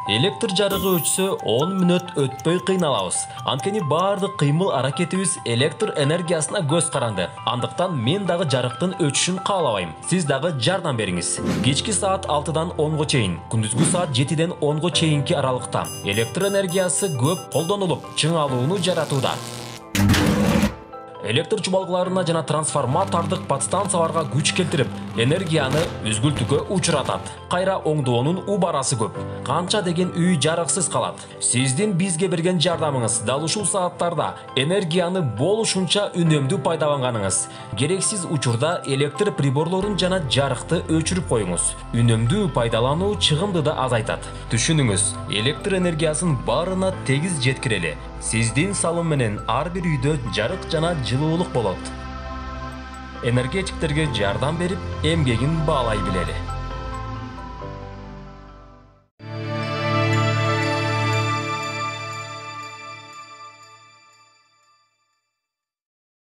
Электр жарыгы өчсө 10 мүнөт өтпөй кыйналабыз. Анткени баардык кыймыл аракетибиз электр энергиясына көз каранды. Андыктан мен дагы жарыктын өчүшүн каалабайм. Сиз дагы жардам бериңиз. Кечки саат 6-дан 10-го чейин, күндүзгү саат 7-ден 10-го чейинки аралыкта электр энергиясы көп колдонулуп, чыңалууну жаратууда. Электр чубалгыларына жана трансформатордук подстанцияларга күч келтирип, энергияны үзгүлтүүгө учуратат. Кайра оңдоонун убарасы көп. Канча деген үй жарыксыз калат. Сиздин бизге берген жардамыңыз дал ушул сааттарда энергияны болушунча үнөмдүү пайдаланганыңыз. Керексиз учурда электр приборлорун жана жарыкты өчүрүп коюңуз. Үнөмдүү пайдалануу чыгымды да азайтат. Түшүнүңүз, электр энергиясын баарына тегиз жеткирели. Сиздин салым менен ар бир үйдө жарык жана жылуулук болот. Энергетиктерге жардам берип, эмгегин баалай билели.